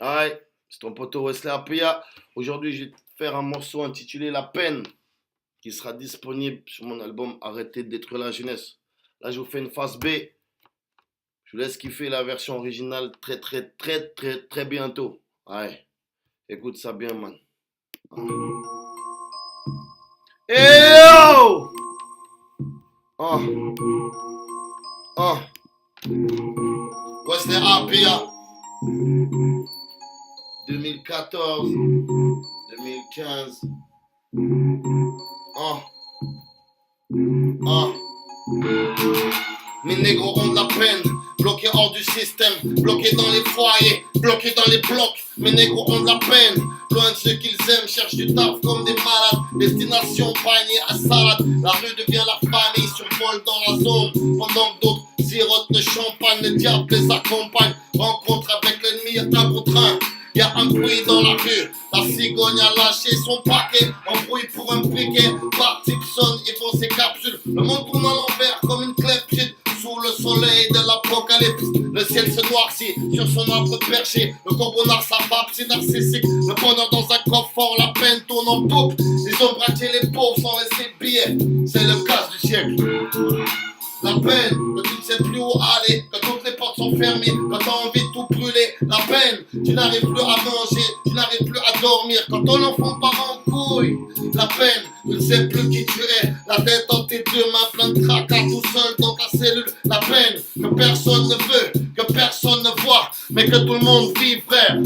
Aïe, c'est ton poteau Wesley Apia. Aujourd'hui, je vais te faire un morceau intitulé La peine qui sera disponible sur mon album Arrêtez de détruire la jeunesse. Là, je vous fais une phase B. Je vous laisse kiffer la version originale très bientôt. Aïe, écoute ça bien, man. Hey yo! Oh, Wesley Apia. 2014, 2015. Mes négros ont de la peine, bloqués hors du système, bloqués dans les foyers, bloqués dans les blocs. Mes négros ont de la peine, loin de ceux qu'ils aiment, cherchent du taf comme des malades. Destination panier à salade, la rue devient la famille, survole dans la zone. Pendant que d'autres sirotent le champagne, le diable les accompagne. Rencontre avec l'ennemi, un contre un. Y'a un bruit dans la rue, la cigogne a lâché son paquet. Embrouille pour un briquet, parti sonne, ils font ses capsules. Le monde tourne à l'envers comme une clépside. Sous le soleil de l'apocalypse, le ciel se noircit sur son arbre perché. Le corbeau narre sa barbe, c'est narcissique. Le bonheur dans un coffre fort, la peine tourne en boucle. Ils ont braqué les pauvres sans laisser billets. C'est le casse du siècle. La peine, que tu ne sais plus où aller, que toutes les portes sont fermées, que tu as envie de tout brûler. La peine, tu n'arrives plus à manger, tu n'arrives plus à dormir, quand ton enfant part en couille. La peine, tu ne sais plus qui tu es, la tête dans tes deux mains, plein de tracas, tout seul dans ta cellule. La peine, que personne ne veut, que personne ne voit, mais que tout le monde vit, frère.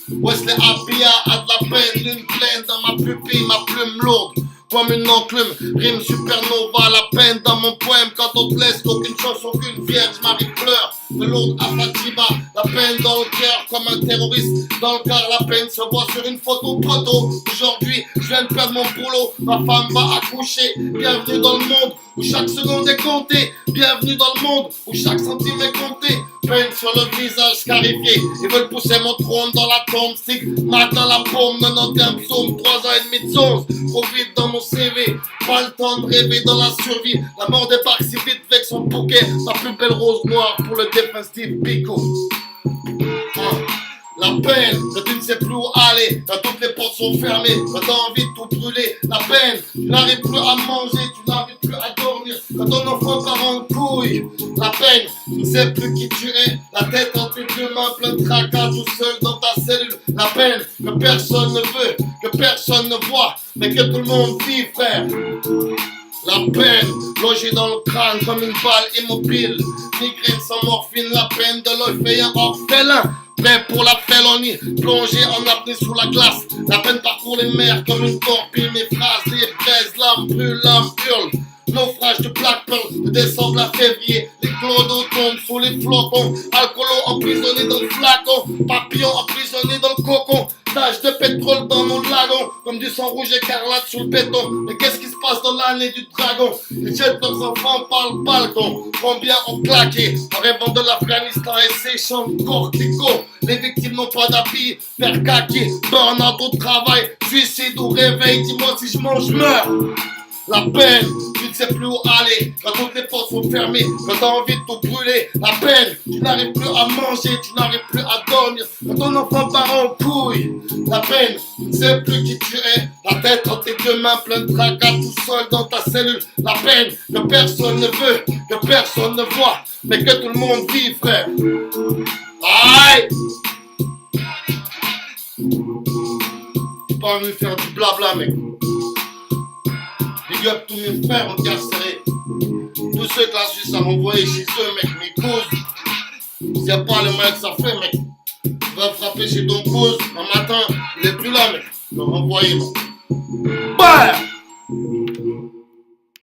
Wesley Apia a de la peine, lune pleine dans ma pupille, ma plume lourde. Comme une enclume, rime supernova, la peine dans mon poème. Quand on te laisse qu'aucune chance, aucune vierge, Marie pleure. De l'autre à Fatima, la peine dans le cœur, comme un terroriste. Dans le cœur, la peine se voit sur une photo poteau. Aujourd'hui, je viens de perdre mon boulot, ma femme va accoucher. Bienvenue dans le monde où chaque seconde est comptée. Bienvenue dans le monde où chaque centime est compté. Peine sur le visage scarifié, ils veulent pousser mon trône dans la tombe. Stigmate dans la paume, 91 psaume, 3 ans et demi de songe. Trop vite dans mon CV, pas le temps de rêver dans la survie. La mort débarque si vite avec son bouquet. Ma plus belle rose noire pour le défensif Pico. La peine, que tu ne sais plus où aller, quand toutes les portes sont fermées, quand t'as envie de tout brûler. La peine, tu n'arrives plus à manger, tu n'arrives plus à dormir, quand ton enfant part en couille. La peine, tu ne sais plus qui tu es, la tête entre tes deux mains, plein de tracas, tout seul dans ta cellule. La peine, que personne ne veut, que personne ne voit, mais que tout le monde vit, frère. La peine, logée dans le crâne comme une balle immobile. Migraine sans morphine, la peine de l'orphelin orphelin. Prêt pour la félonie, plongé en apnée sous la glace. La peine parcourt les mers comme une torpille. Mes phrases, les braises, l'âme brûle, l'âme hurle. Naufrage de Black Pearl, de décembre à février. Les clodos tombent sous les flocons. Alcoolo emprisonné dans le flacon. Papillon emprisonné dans le cocon. Tache de pétrole dans mon lagon, comme du sang rouge écarlate sur le béton. Mais qu'est-ce qui se passe dans l'année du dragon? Ils jettent leurs enfants par le balcon. Combien ont claqué en rêvant de l'Afghanistan et ses champs de coquelicots. Les victimes n'ont pas d'habits, faire kaki, burn-out au travail, suicide ou réveil. Dis-moi si je mange, je meurs. La peine, tu ne sais plus où aller, quand toutes les portes sont fermées, quand t'as envie de tout brûler. La peine, tu n'arrives plus à manger, tu n'arrives plus à dormir, quand ton enfant part en couille. La peine, tu ne sais plus qui tu es, la tête entre tes deux mains, plein de tracas, tout seul dans ta cellule. La peine, que personne ne veut, que personne ne voit, mais que tout le monde vit, frère. Aïe! Tu pas envie de faire du blabla, mec. Big up tous mes frères incarcérés. Tous ceux que la Suisse a renvoyé chez eux, mec, mes causes. C'est pas le mal que ça fait, mec. Tu vas frapper chez ton cause, un matin, il est plus là, mec. Le renvoyer, mec. Bah!